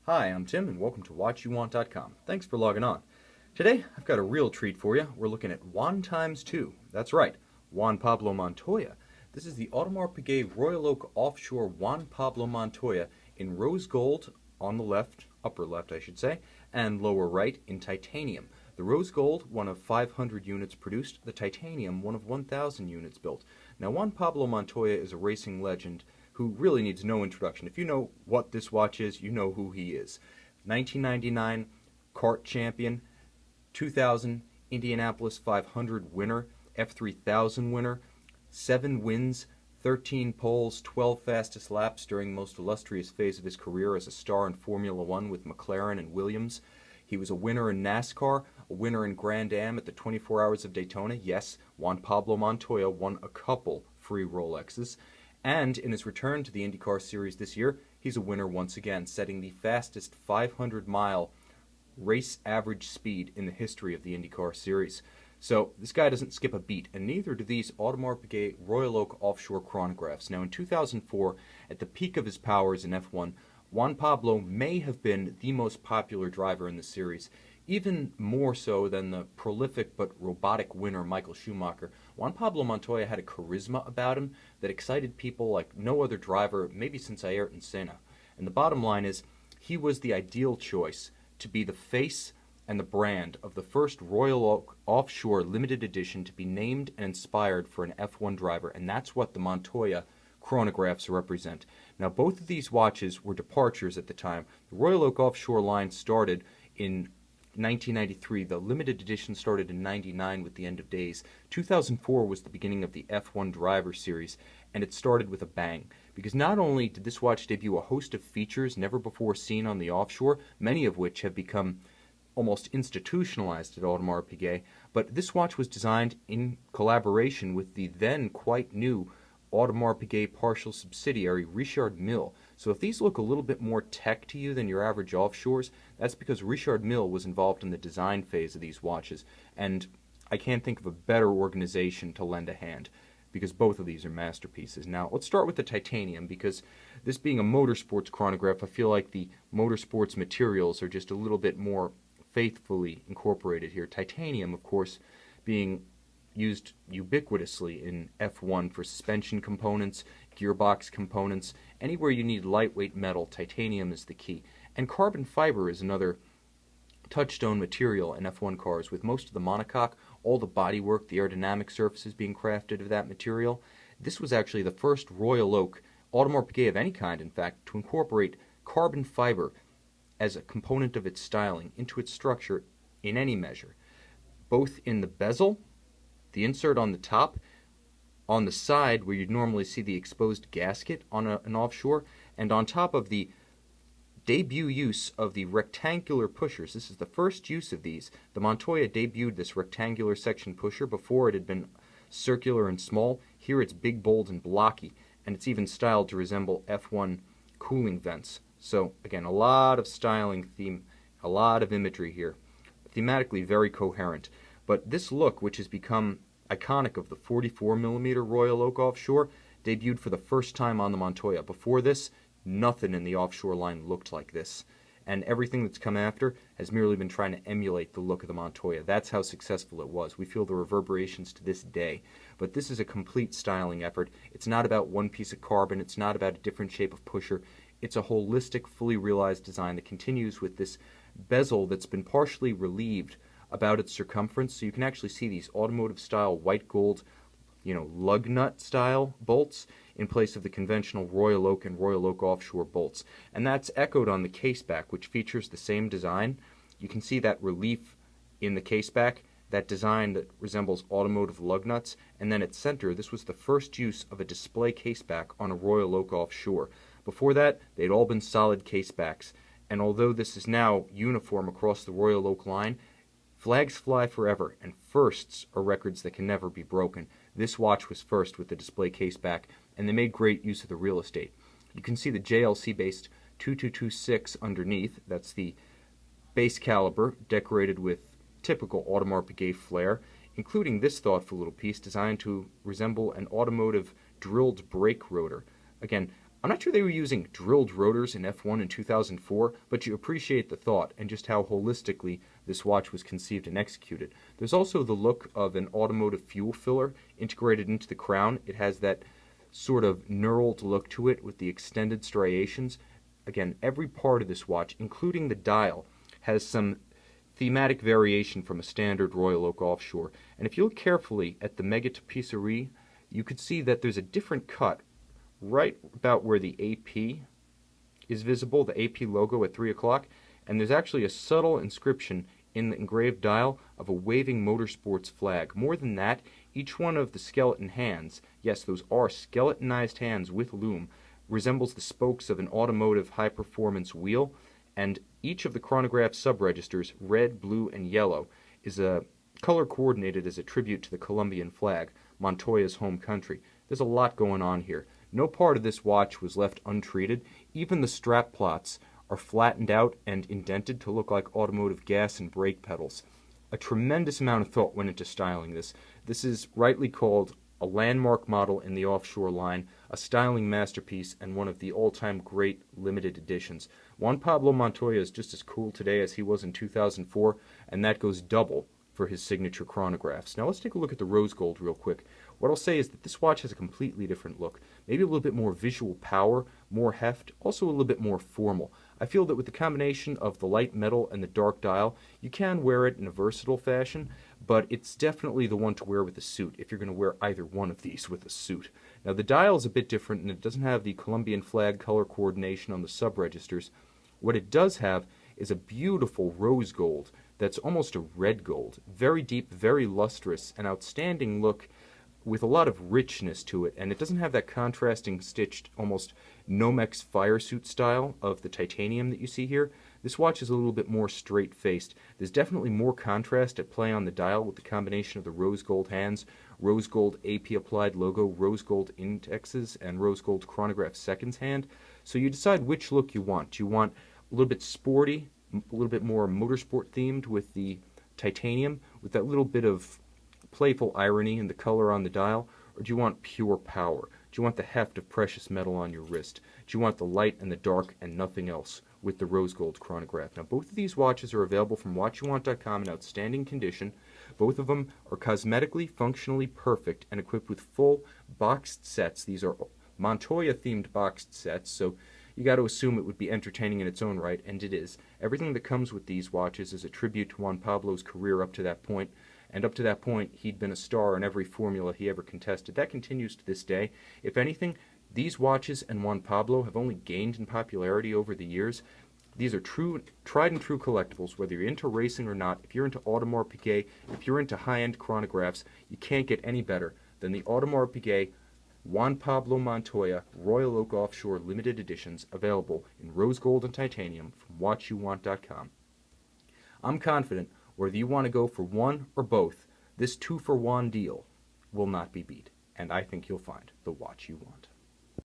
Hi, I'm Tim, and welcome to WatchYouWant.com. Thanks for logging on. Today, I've got a real treat for you. We're looking at Juan times 2. That's right, Juan Pablo Montoya. This is the Audemars Piguet Royal Oak Offshore Juan Pablo Montoya in rose gold on the left, upper left I should say, and lower right in titanium. The rose gold, one of 500 units produced, the titanium, one of 1,000 units built. Now, Juan Pablo Montoya is a racing legend who really needs no introduction. If you know what this watch is, you know who he is. 1999 kart champion, 2000 Indianapolis 500 winner, F3000 winner, 7 wins, 13 poles, 12 fastest laps during the most illustrious phase of his career as a star in Formula One with McLaren and Williams. He was a winner in NASCAR, a winner in Grand Am at the 24 Hours of Daytona. Yes, Juan Pablo Montoya won a couple free Rolexes. And in his return to the IndyCar Series this year, he's a winner once again, setting the fastest 500-mile race average speed in the history of the IndyCar Series. So this guy doesn't skip a beat, and neither do these Audemars Piguet Royal Oak Offshore Chronographs. Now in 2004, at the peak of his powers in F1, Juan Pablo may have been the most popular driver in the series, even more so than the prolific but robotic winner Michael Schumacher. Juan Pablo Montoya had a charisma about him that excited people like no other driver, maybe since Ayrton Senna. And the bottom line is, he was the ideal choice to be the face and the brand of the first Royal Oak Offshore limited edition to be named and inspired for an F1 driver, and that's what the Montoya chronographs represent. Now, both of these watches were departures at the time. The Royal Oak Offshore line started in 1993. The limited edition started in 99 with the End of Days. 2004 was the beginning of the F1 Driver Series, and it started with a bang. Because not only did this watch debut a host of features never before seen on the Offshore, many of which have become almost institutionalized at Audemars Piguet, but this watch was designed in collaboration with the then quite new Audemars Piguet partial subsidiary, Richard Mille. So if these look a little bit more tech to you than your average offshores, that's because Richard Mille was involved in the design phase of these watches, and I can't think of a better organization to lend a hand, because both of these are masterpieces. Now, let's start with the titanium, because this being a motorsports chronograph, I feel like the motorsports materials are just a little bit more faithfully incorporated here. Titanium, of course, being used ubiquitously in F1 for suspension components, gearbox components. Anywhere you need lightweight metal, titanium is the key. And carbon fiber is another touchstone material in F1 cars, with most of the monocoque, all the bodywork, the aerodynamic surfaces being crafted of that material. This was actually the first Royal Oak, Audemars Piguet of any kind in fact, to incorporate carbon fiber as a component of its styling into its structure in any measure, both in the bezel, the insert on the top, on the side where you'd normally see the exposed gasket on an offshore, and on top of the debut use of the rectangular pushers. This is the first use of these. The Montoya debuted this rectangular section pusher. Before it had been circular and small. Here it's big, bold, and blocky, and it's even styled to resemble F1 cooling vents. So again, a lot of styling theme, a lot of imagery here. Thematically very coherent. But this look, which has become iconic of the 44mm Royal Oak Offshore, debuted for the first time on the Montoya. Before this, nothing in the offshore line looked like this. And everything that's come after has merely been trying to emulate the look of the Montoya. That's how successful it was. We feel the reverberations to this day. But this is a complete styling effort. It's not about one piece of carbon. It's not about a different shape of pusher. It's a holistic, fully realized design that continues with this bezel that's been partially relieved about its circumference, so you can actually see these automotive-style white gold, lug nut-style bolts in place of the conventional Royal Oak and Royal Oak Offshore bolts. And that's echoed on the caseback, which features the same design. You can see that relief in the caseback, that design that resembles automotive lug nuts, and then at center, this was the first use of a display caseback on a Royal Oak Offshore. Before that, they'd all been solid casebacks, and although this is now uniform across the Royal Oak line, flags fly forever, and firsts are records that can never be broken. This watch was first with the display caseback, and they made great use of the real estate. You can see the JLC-based 2226 underneath. That's the base caliber, decorated with typical Audemars Piguet flair, including this thoughtful little piece designed to resemble an automotive drilled brake rotor. Again, I'm not sure they were using drilled rotors in F1 in 2004, but you appreciate the thought and just how holistically this watch was conceived and executed. There's also the look of an automotive fuel filler integrated into the crown. It has that sort of knurled look to it with the extended striations. Again, every part of this watch, including the dial, has some thematic variation from a standard Royal Oak Offshore. And if you look carefully at the Mega Tapisserie, you could see that there's a different cut right about where the AP is visible, the AP logo at 3 o'clock, and there's actually a subtle inscription in the engraved dial of a waving motorsports flag. More than that, each one of the skeleton hands, yes, those are skeletonized hands with loom, resembles the spokes of an automotive high-performance wheel, and each of the chronograph subregisters, red, blue, and yellow, is color coordinated as a tribute to the Colombian flag, Montoya's home country. There's a lot going on here. No part of this watch was left untreated. Even the strap plots are flattened out and indented to look like automotive gas and brake pedals. A tremendous amount of thought went into styling this. This is rightly called a landmark model in the Offshore line, a styling masterpiece, and one of the all-time great limited editions. Juan Pablo Montoya is just as cool today as he was in 2004, and that goes double for his signature chronographs. Now let's take a look at the rose gold real quick. What I'll say is that this watch has a completely different look. Maybe a little bit more visual power, more heft, also a little bit more formal. I feel that with the combination of the light metal and the dark dial, you can wear it in a versatile fashion, but it's definitely the one to wear with a suit if you're going to wear either one of these with a suit. Now the dial is a bit different and it doesn't have the Colombian flag color coordination on the subregisters. What it does have is a beautiful rose gold that's almost a red gold. Very deep, very lustrous, an outstanding look with a lot of richness to it, and it doesn't have that contrasting stitched, almost Nomex fire suit style of the titanium that you see here. This watch is a little bit more straight-faced. There's definitely more contrast at play on the dial with the combination of the rose gold hands, rose gold AP applied logo, rose gold indexes, and rose gold chronograph seconds hand. So you decide which look you want. Do you want a little bit sporty, a little bit more motorsport themed with the titanium, with that little bit of playful irony in the color on the dial, or do you want pure power? Do you want the heft of precious metal on your wrist? Do you want the light and the dark and nothing else with the rose gold chronograph? Now both of these watches are available from watchyouwant.com in outstanding condition. Both of them are cosmetically, functionally perfect and equipped with full boxed sets. These are Montoya themed boxed sets, so you got to assume it would be entertaining in its own right, and it is. Everything that comes with these watches is a tribute to Juan Pablo's career up to that point. And up to that point, he'd been a star in every formula he ever contested. That continues to this day. If anything, these watches and Juan Pablo have only gained in popularity over the years. These are true, tried and true collectibles, whether you're into racing or not. If you're into Audemars Piguet, if you're into high-end chronographs, you can't get any better than the Audemars Piguet Juan Pablo Montoya Royal Oak Offshore limited editions, available in rose gold and titanium from watchyouwant.com. I'm confident whether you want to go for one or both, this 2-for-1 deal will not be beat, and I think you'll find the watch you want.